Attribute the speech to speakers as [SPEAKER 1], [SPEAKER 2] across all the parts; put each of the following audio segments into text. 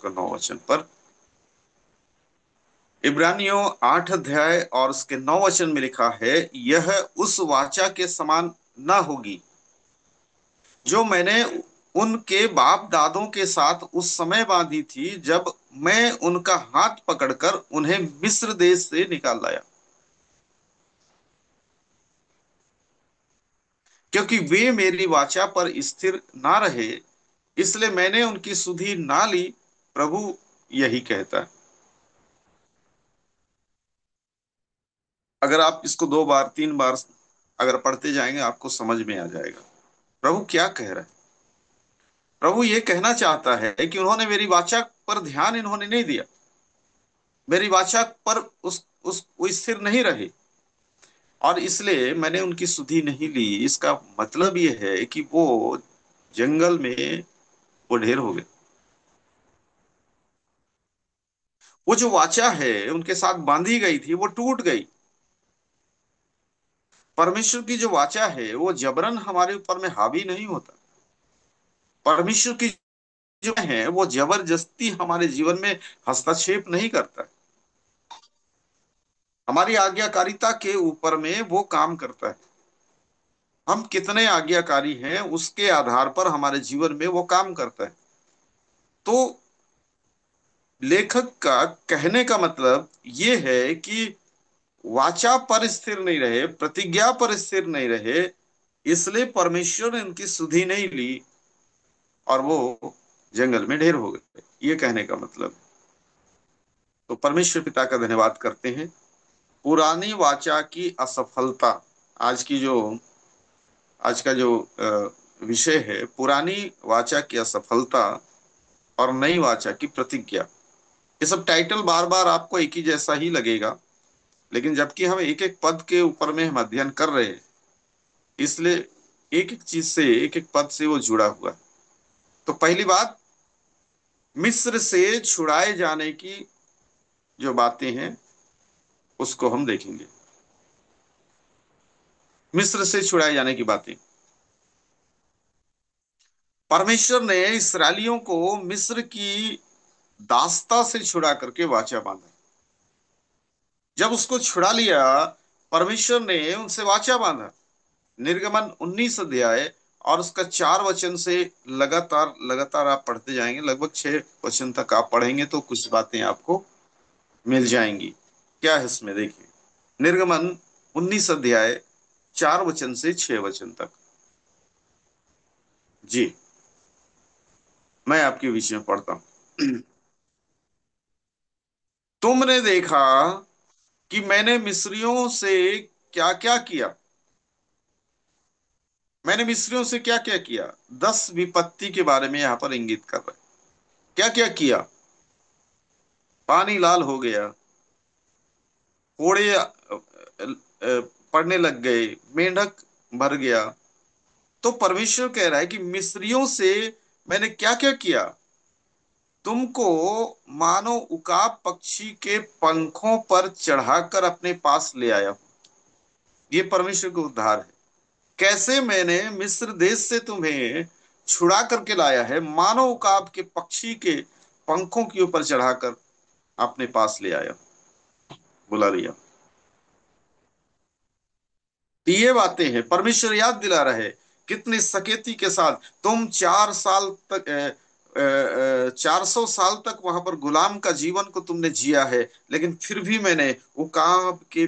[SPEAKER 1] उसका 9 वचन पर। इब्रानियों 8 अध्याय और उसके 9 वचन में लिखा है, यह उस वाचा के समान न होगी जो मैंने उनके बाप दादों के साथ उस समय बांधी थी, जब मैं उनका हाथ पकड़कर उन्हें मिस्र देश से निकाल लाया। क्योंकि वे मेरी वाचा पर स्थिर ना रहे, इसलिए मैंने उनकी सुधि ना ली, प्रभु यही कहता है। अगर आप इसको 2 बार 3 बार अगर पढ़ते जाएंगे, आपको समझ में आ जाएगा प्रभु क्या कह रहा है। प्रभु ये कहना चाहता है कि उन्होंने मेरी वाचा पर ध्यान इन्होंने नहीं दिया, मेरी वाचा पर उस वो स्थिर नहीं रहे, और इसलिए मैंने उनकी सुधि नहीं ली। इसका मतलब ये है कि वो जंगल में वो ढेर हो गए। वो जो वाचा है उनके साथ बांधी गई थी, वो टूट गई। परमेश्वर की जो वाचा है वो जबरन हमारे ऊपर में हावी नहीं होता। परमेश्वर की जो है वो जबरदस्ती हमारे जीवन में हस्तक्षेप नहीं करता। हमारी आज्ञाकारिता के ऊपर में वो काम करता है। हम कितने आज्ञाकारी हैं उसके आधार पर हमारे जीवन में वो काम करता है। तो लेखक का कहने का मतलब ये है कि वाचा पर स्थिर नहीं रहे, प्रतिज्ञा पर स्थिर नहीं रहे, इसलिए परमेश्वर ने उनकी सुधि नहीं ली और वो जंगल में ढेर हो गए। ये कहने का मतलब। तो परमेश्वर पिता का धन्यवाद करते हैं। पुरानी वाचा की असफलता, आज की जो आज का जो विषय है, पुरानी वाचा की असफलता और नई वाचा की प्रतिज्ञा। ये सब टाइटल बार बार आपको एक ही जैसा ही लगेगा, लेकिन जबकि हम एक एक पद के ऊपर में हम अध्ययन कर रहे हैं, इसलिए एक एक चीज से, एक एक पद से वो जुड़ा हुआ है। तो पहली बात, मिस्र से छुड़ाए जाने की जो बातें हैं उसको हम देखेंगे। मिस्र से छुड़ाए जाने की बातें। परमेश्वर ने इसराइलियों को मिस्र की दासता से छुड़ा करके वाचा बांधा। जब उसको छुड़ा लिया, परमेश्वर ने उनसे वाचा बांधा। निर्गमन 19 अध्याय और उसका 4 वचन से लगातार लगातार आप पढ़ते जाएंगे, लगभग 6 वचन तक आप पढ़ेंगे तो कुछ बातें आपको मिल जाएंगी। क्या है इसमें, देखिए। निर्गमन 19 अध्याय 4 वचन से 6 वचन तक। जी, मैं आपके बीच में पढ़ता हूं। तुमने देखा कि मैंने मिस्रियों से क्या क्या किया। मैंने मिस्रियों से क्या क्या किया, 10 विपत्ति के बारे में यहां पर इंगित कर रहा है। क्या क्या किया। पानी लाल हो गया, कोड़े पड़ने लग गए, मेंढक भर गया। तो परमेश्वर कह रहा है कि मिस्रियों से मैंने क्या क्या किया। तुमको मानो उकाब पक्षी के पंखों पर चढ़ाकर अपने पास ले आया हूं। ये परमेश्वर का उद्धार है। कैसे मैंने मिस्र देश से तुम्हें छुड़ा करके लाया है, मानो उकाब के पक्षी के पंखों के ऊपर चढ़ाकर अपने पास ले आया, बुला लिया। तो ये बातें हैं, परमेश्वर याद दिला रहे कितनी सकेती के साथ तुम 4 साल तक 400 साल तक वहां पर गुलाम का जीवन को तुमने जिया है, लेकिन फिर भी मैंने उकाब के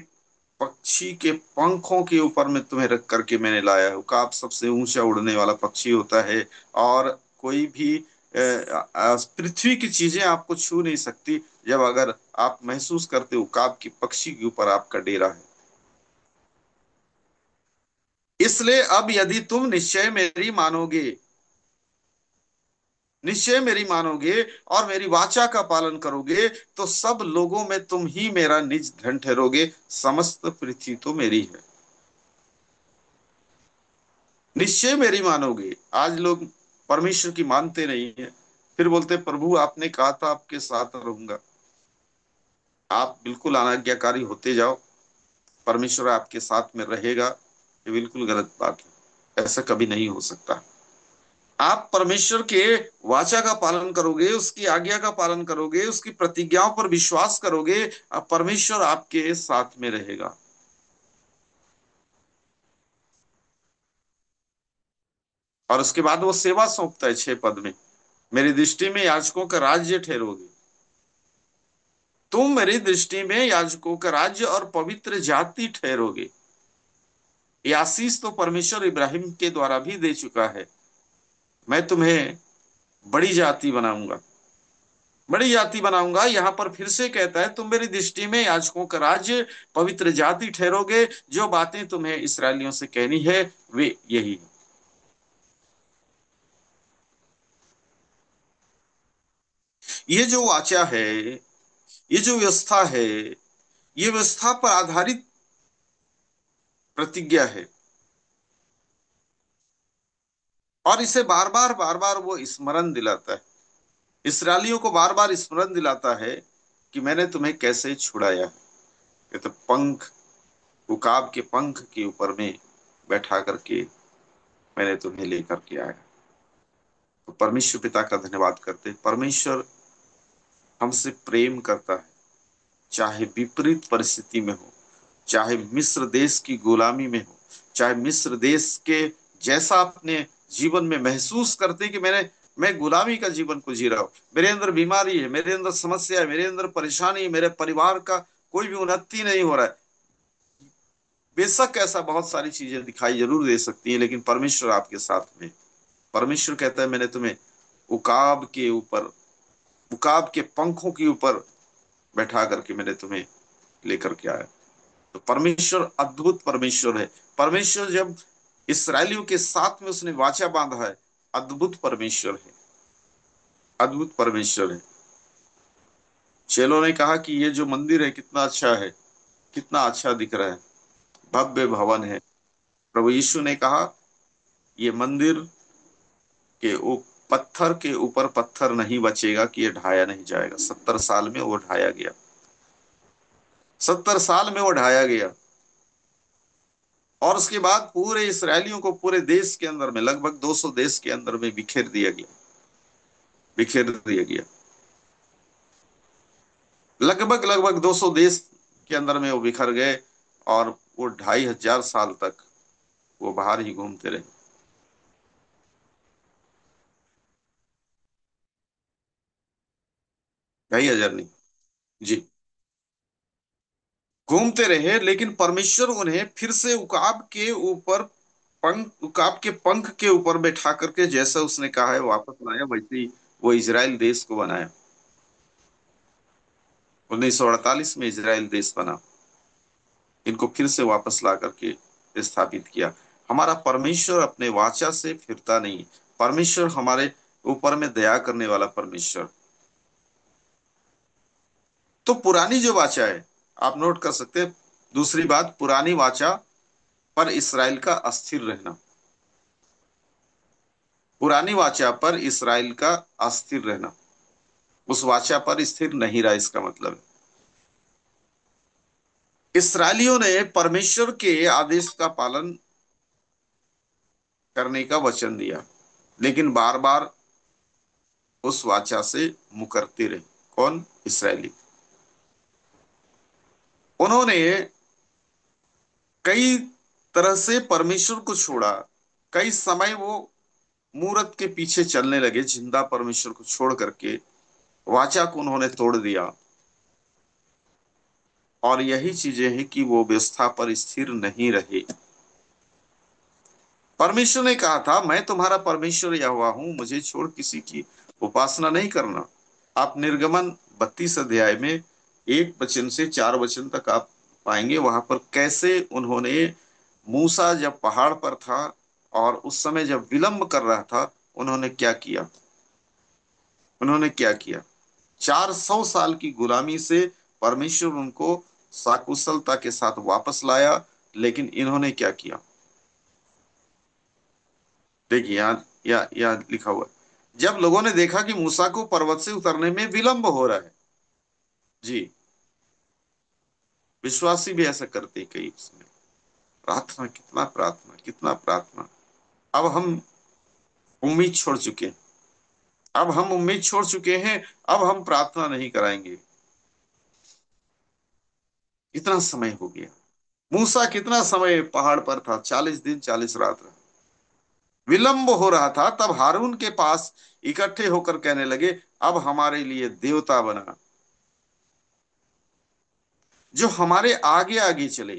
[SPEAKER 1] पक्षी के पंखों के ऊपर में तुम्हें रख करके मैंने लाया है। उकाब सबसे ऊंचा उड़ने वाला पक्षी होता है, और कोई भी पृथ्वी की चीजें आपको छू नहीं सकती जब अगर आप महसूस करते उकाब की पक्षी के ऊपर आपका डेरा है। इसलिए अब यदि तुम निश्चय मेरी मानोगे और मेरी वाचा का पालन करोगे, तो सब लोगों में तुम ही मेरा निज धन ठहरोगे, समस्त पृथ्वी तो मेरी है। निश्चय मेरी मानोगे। आज लोग परमेश्वर की मानते नहीं है, फिर बोलते प्रभु आपने कहा था आपके साथ रहूंगा। आप बिल्कुल अनाज्ञाकारी होते जाओ, परमेश्वर आपके साथ में रहेगा। ये बिल्कुल गलत बात है, ऐसा कभी नहीं हो सकता। आप परमेश्वर के वाचा का पालन करोगे, उसकी आज्ञा का पालन करोगे, उसकी प्रतिज्ञाओं पर विश्वास करोगे, अब परमेश्वर आपके साथ में रहेगा। और उसके बाद वो सेवा सौंपता है 6 पद में, मेरी दृष्टि में याजकों का राज्य ठहरोगे। तुम मेरी दृष्टि में याजकों का राज्य और पवित्र जाति ठहरोगे। ये आशीष तो परमेश्वर इब्राहिम के द्वारा भी दे चुका है, मैं तुम्हें बड़ी जाति बनाऊंगा, बड़ी जाति बनाऊंगा। यहां पर फिर से कहता है, तुम मेरी दृष्टि में याजकों का राज्य, पवित्र जाति ठहरोगे। जो बातें तुम्हें इसराइलियों से कहनी है वे यही है। ये जो वाचा है, ये जो व्यवस्था है, ये व्यवस्था पर आधारित प्रतिज्ञा है। और इसे बार बार वो स्मरण दिलाता है, इसराइलियों को बार बार स्मरण दिलाता है कि मैंने तुम्हें कैसे छुड़ाया। ये तो पंख, उकाब के पंख के ऊपर में बैठा करके मैंने तुम्हें लेकर के आया। तो परमेश्वर पिता का धन्यवाद करते, परमेश्वर हमसे प्रेम करता है, चाहे विपरीत परिस्थिति में हो, चाहे मिस्र देश की गुलामी में हो, चाहे मिस्र देश के जैसा अपने जीवन में महसूस करते कि मैं गुलामी का जीवन को जी रहा हूं, मेरे अंदर बीमारी है, मेरे अंदर समस्या है, मेरे अंदर परेशानी है, मेरे परिवार का कोई भी उन्नति नहीं हो रहा है। बेशक ऐसा बहुत सारी चीजें दिखाई जरूर दे सकती हैं, लेकिन परमेश्वर आपके साथ में। परमेश्वर कहता है, मैंने तुम्हें उकाब के ऊपर, उकाब के पंखों के ऊपर बैठा करके मैंने तुम्हें लेकर के आया। तो परमेश्वर अद्भुत परमेश्वर है। परमेश्वर जब इसराइलियों के साथ में उसने वाचा बांधा है, अद्भुत परमेश्वर है, अद्भुत परमेश्वर है। चेलों ने कहा कि ये जो मंदिर है कितना अच्छा है, कितना अच्छा दिख रहा है, भव्य भवन है। प्रभु यीशु ने कहा, ये मंदिर के पत्थर के ऊपर पत्थर नहीं बचेगा कि ये ढाया नहीं जाएगा। 70 साल में वो ढाया गया, 70 साल में वो ढाया गया। और उसके बाद पूरे इसराइलियों को पूरे देश के अंदर में, लगभग 200 देश के अंदर में बिखेर दिया गया, बिखेर दिया गया। लगभग लगभग 200 देश के अंदर में वो बिखर गए। और वो 2500 साल तक वो बाहर ही घूमते रहे। 2500 नहीं जी, घूमते रहे। लेकिन परमेश्वर उन्हें फिर से उकाब के ऊपर, पंख, उकाब के पंख के ऊपर बैठा करके जैसा उसने कहा है वापस लाया, वैसे ही वो इजराइल देश को बनाया। 1948 में इजराइल देश बना, इनको फिर से वापस ला करके स्थापित किया। हमारा परमेश्वर अपने वाचा से फिरता नहीं। परमेश्वर हमारे ऊपर में दया करने वाला परमेश्वर। तो पुरानी जो वाचा है, आप नोट कर सकते हैं। दूसरी बात, पुरानी वाचा पर इसराइल का अस्थिर रहना, पुरानी वाचा पर इसराइल का अस्थिर रहना, उस वाचा पर स्थिर नहीं रहा, इसका मतलब है इसराइलियों ने परमेश्वर के आदेश का पालन करने का वचन दिया, लेकिन बार बार उस वाचा से मुकरते रहे। कौन? इसराइली। उन्होंने कई तरह से परमेश्वर को छोड़ा। कई समय वो मूरत के पीछे चलने लगे, जिंदा परमेश्वर को छोड़ करके वाचा को उन्होंने तोड़ दिया। और यही चीजें हैं कि वो व्यवस्था पर स्थिर नहीं रहे। परमेश्वर ने कहा था, मैं तुम्हारा परमेश्वर यहोवा हूं, मुझे छोड़ किसी की उपासना नहीं करना। आप निर्गमन 32 अध्याय में 1 वचन से 4 वचन तक आप पाएंगे, वहां पर कैसे उन्होंने, मूसा जब पहाड़ पर था और उस समय जब विलंब कर रहा था, उन्होंने क्या किया, उन्होंने क्या किया। 400 साल की गुलामी से परमेश्वर उनको साकुशलता के साथ वापस लाया। लेकिन इन्होंने क्या किया, देखिए यहाँ लिखा हुआ है, जब लोगों ने देखा कि मूसा को पर्वत से उतरने में विलंब हो रहा है, जी, विश्वासी भी ऐसा करते हैं कई उसमें, प्रार्थना, कितना प्रार्थना, कितना प्रार्थना। अब हम उम्मीद छोड़ चुके हैं। अब हम उम्मीद छोड़ चुके हैं। अब हम प्रार्थना नहीं कराएंगे। इतना समय हो गया। मूसा कितना समय पहाड़ पर था? 40 दिन 40 रात रहा। विलंब हो रहा था, तब हारून के पास इकट्ठे होकर कहने लगे, अब हमारे लिए देवता बना जो हमारे आगे आगे चले,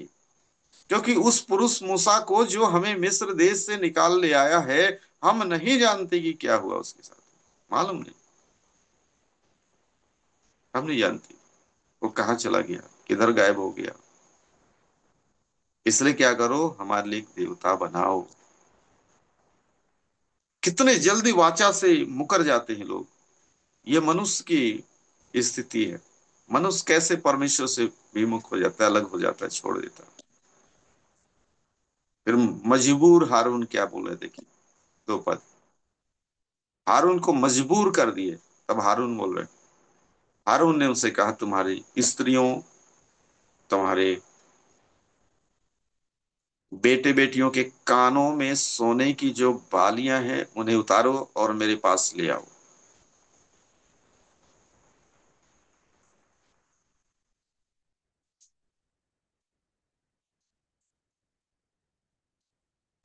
[SPEAKER 1] क्योंकि उस पुरुष मूसा को जो हमें मिस्र देश से निकाल ले आया है, हम नहीं जानते कि क्या हुआ उसके साथ। मालूम नहीं। हम नहीं जानते वो कहाँ चला गया, किधर गायब हो गया। इसलिए क्या करो, हमारे लिए एक देवता बनाओ। कितने जल्दी वाचा से मुकर जाते हैं लोग। ये मनुष्य की स्थिति है। मनुष्य कैसे परमेश्वर से विमुख हो जाता है, अलग हो जाता है, छोड़ देता है। फिर मजबूर हारून क्या बोले, देखिए 2 पद। हारून को मजबूर कर दिए। तब हारून बोल रहे, हारून ने उनसे कहा, तुम्हारी स्त्रियों, तुम्हारे बेटे बेटियों के कानों में सोने की जो बालियां हैं उन्हें उतारो और मेरे पास ले आओ।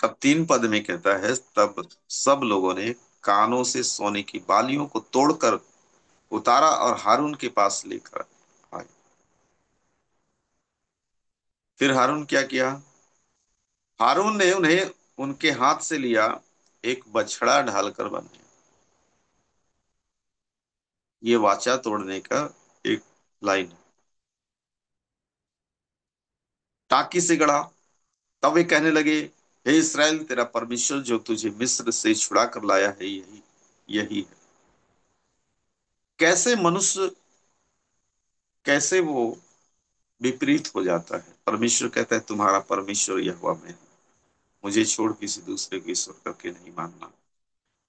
[SPEAKER 1] तब 3 पद में कहता है, तब सब लोगों ने कानों से सोने की बालियों को तोड़कर उतारा और हारून के पास लेकर आए। फिर हारून क्या किया? हारून ने उन्हें उनके हाथ से लिया, एक बछड़ा ढालकर बनाया। ये वाचा तोड़ने का एक लाइन है। टाकी से गढ़ा। तब वे कहने लगे, हे इस्राएल, तेरा परमेश्वर जो तुझे मिस्र से छुड़ा कर लाया है, यही यही है। कैसे मनुष्य, कैसे वो विपरीत हो जाता है। परमेश्वर कहता है, तुम्हारा परमेश्वर यहोवा मैं हूं। मुझे छोड़ किसी दूसरे को ईश्वर करके नहीं मानना।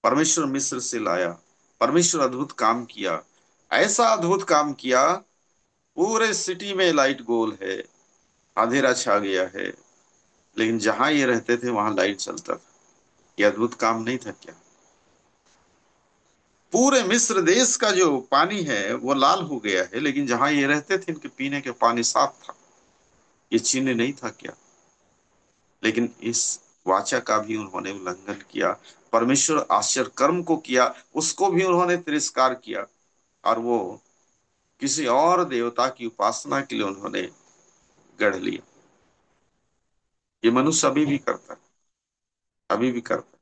[SPEAKER 1] परमेश्वर मिस्र से लाया। परमेश्वर अद्भुत काम किया। ऐसा अद्भुत काम किया, पूरे सिटी में लाइट गोल है, अंधेरा छा गया है, लेकिन जहां ये रहते थे वहां लाइट चलता था। ये अद्भुत काम नहीं था क्या? पूरे मिस्र देश का जो पानी है वो लाल हो गया है, लेकिन जहां ये रहते थे इनके पीने के पानी साफ था। ये चिन्ह नहीं था क्या? लेकिन इस वाचा का भी उन्होंने उल्लंघन किया। परमेश्वर आश्चर्य कर्म को किया, उसको भी उन्होंने तिरस्कार किया। और वो किसी और देवता की उपासना के लिए उन्होंने गढ़ लिया। ये मनुष्य अभी भी करता है। अभी भी करता है।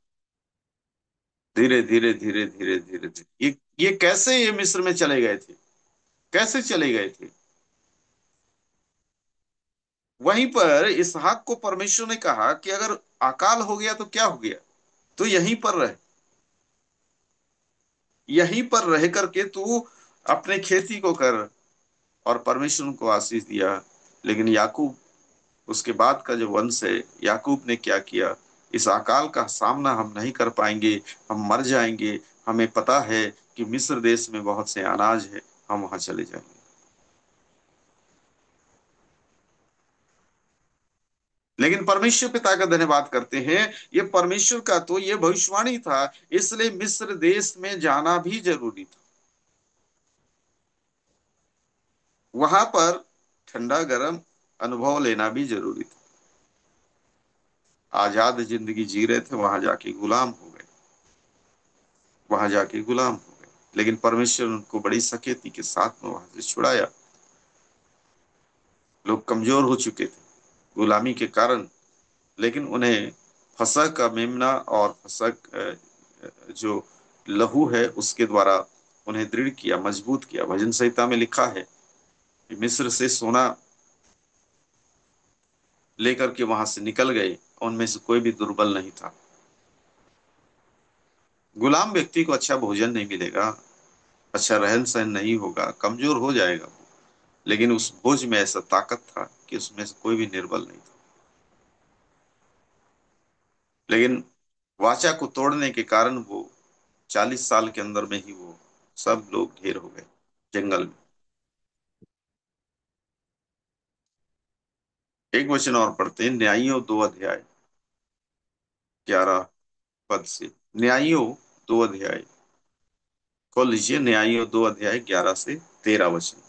[SPEAKER 1] धीरे धीरे धीरे धीरे धीरे धीरे ये कैसे ये मिस्र में चले गए थे? कैसे चले गए थे? वहीं पर इसहाक को परमेश्वर ने कहा कि अगर अकाल हो गया तो क्या हो गया, तो यहीं पर रह। यहीं पर रह करके तू अपने खेती को कर। और परमेश्वर उनको आशीष दिया। लेकिन याकूब, उसके बाद का जो वंश है, याकूब ने क्या किया? इस अकाल का सामना हम नहीं कर पाएंगे, हम मर जाएंगे। हमें पता है कि मिस्र देश में बहुत से अनाज है, हम वहां चले जाएंगे। लेकिन परमेश्वर पिता का धन्यवाद करते हैं। ये परमेश्वर का तो ये भविष्यवाणी था, इसलिए मिस्र देश में जाना भी जरूरी था। वहां पर ठंडा गर्म अनुभव लेना भी जरूरी था। आजाद जिंदगी जी रहे थे, वहां जाके गुलाम हो गए। वहां जाके गुलाम हो गए। लेकिन परमेश्वर उनको बड़ी सकेती के साथ में वहां से छुड़ाया। लोग कमजोर हो चुके थे गुलामी के कारण। लेकिन उन्हें फसह का मेमना और जो लहू है उसके द्वारा उन्हें दृढ़ किया, मजबूत किया। भजन संहिता में लिखा है कि मिस्र से सोना लेकर के वहां से निकल गए, उनमें से कोई भी दुर्बल नहीं था। गुलाम व्यक्ति को अच्छा भोजन नहीं मिलेगा, अच्छा रहन सहन नहीं होगा, कमजोर हो जाएगा वो। लेकिन उस भोज में ऐसा ताकत था कि उसमें से कोई भी निर्बल नहीं था। लेकिन वाचा को तोड़ने के कारण वो 40 साल के अंदर में ही वो सब लोग ढेर हो गए जंगल में। एक वचन और पढ़ते हैं, न्यायियों 2 अध्याय 11 पद से। न्यायियों 2 अध्याय खोल लीजिए, न्यायियों 2 अध्याय 11 से 13 वचन।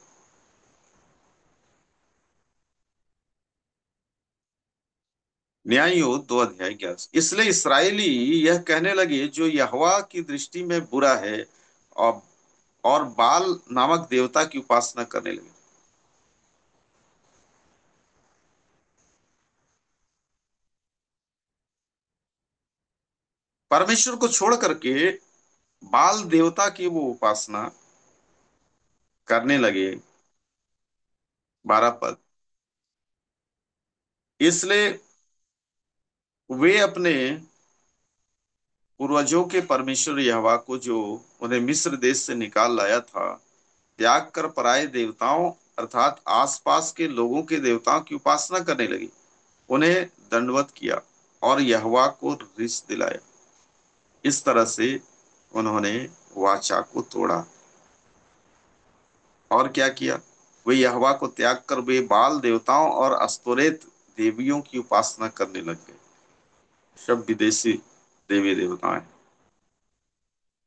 [SPEAKER 1] न्यायियों 2 अध्याय 11। इसलिए इसराइली यह कहने लगे, जो यहोवा की दृष्टि में बुरा है, और और बाल नामक देवता की उपासना करने लगे। परमेश्वर को छोड़ करके बाल देवता की वो उपासना करने लगे। 12 पद। इसलिए वे अपने पूर्वजों के परमेश्वर यहोवा को, जो उन्हें मिस्र देश से निकाल लाया था, त्याग कर पराये देवताओं अर्थात आसपास के लोगों के देवताओं की उपासना करने लगी। उन्हें दंडवत किया और यहोवा को रिस दिलाया। इस तरह से उन्होंने वाचा को तोड़ा। और क्या किया? वे यहोवा को त्याग कर वे बाल देवताओं और अस्तोरेत देवियों की उपासना करने लग गए। सब विदेशी देवी देवता हैं,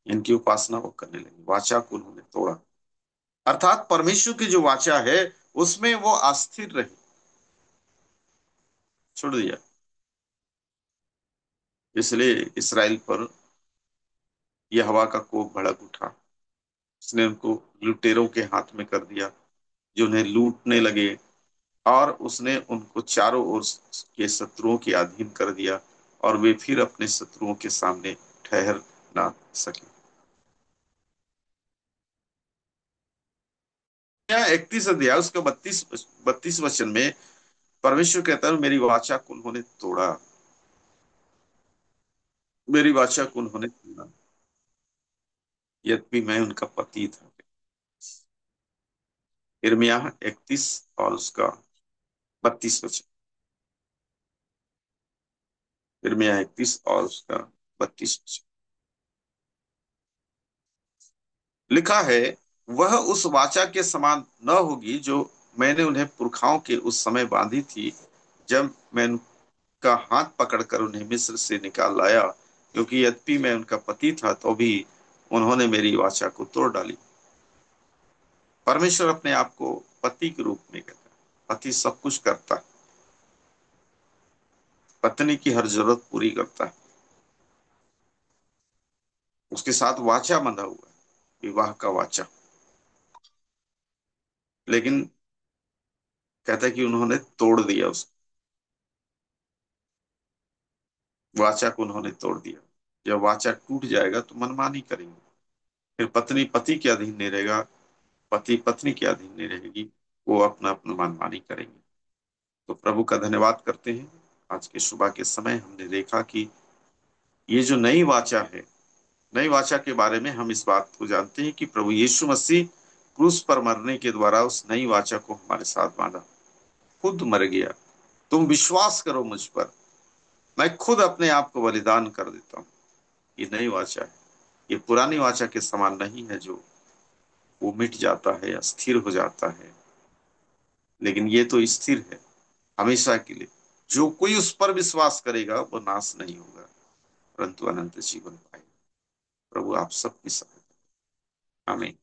[SPEAKER 1] इनकी उपासना वो करने लगे। वाचा को उन्होंने तोड़ा, अर्थात परमेश्वर की जो वाचा है उसमें वो अस्थिर रहे, छोड़ दिया। इसलिए इसराइल पर यहोवा का कोप भड़क उठा। उसने उनको लुटेरों के हाथ में कर दिया, जो उन्हें लूटने लगे, और उसने उनको चारों ओर के शत्रुओं के अधीन कर दिया, और वे फिर अपने शत्रुओं के सामने ठहर ना सके। यहाँ 31 अध्याय उसका 32 वचन में परमेश्वर कहता है, मेरी वाचा को उन्होंने तोड़ा, मेरी वाचा को उन्होंने तोड़ा, यद्यपि मैं उनका पति था। यिर्मयाह 31 और उसका 32 वचन। यिर्मयाह 31 और उसका 32 वचन लिखा है, वह उस वाचा के समान न होगी जो मैंने उन्हें पुरखाओं के उस समय बांधी थी, जब मैं उनका हाथ पकड़कर उन्हें मिस्र से निकाल लाया, क्योंकि यद्यपि मैं उनका पति था तो भी उन्होंने मेरी वाचा को तोड़ डाली। परमेश्वर अपने आप को पति के रूप में कहता है। पति सब कुछ करता है, पत्नी की हर जरूरत पूरी करता है, उसके साथ वाचा बंधा हुआ है, विवाह का वाचा। लेकिन कहता है कि उन्होंने तोड़ दिया, उस वाचा को उन्होंने तोड़ दिया। जब वाचा टूट जाएगा तो मनमानी करेंगे, फिर पत्नी पति के अधीन नहीं रहेगा, पति पत्नी के अधीन नहीं रहेगी, वो अपना अपना मनमानी करेंगे। तो प्रभु का धन्यवाद करते हैं। आज के सुबह के समय हमने देखा कि ये जो नई वाचा है, नई वाचा के बारे में हम इस बात को जानते हैं कि प्रभु यीशु मसीह क्रूस पर मरने के द्वारा उस नई वाचा को हमारे साथ बांधा, खुद मर गया। तुम विश्वास करो मुझ पर, मैं खुद अपने आप को बलिदान कर देता हूँ। ये नई वाचा है, ये पुरानी वाचा के समान नहीं है, जो वो मिट जाता है या स्थिर हो जाता है। लेकिन ये तो स्थिर है हमेशा के लिए। जो कोई उस पर विश्वास करेगा वो नाश नहीं होगा, परंतु अनंत जीवन पाएगा। प्रभु आप सबकी सहायता। आमीन।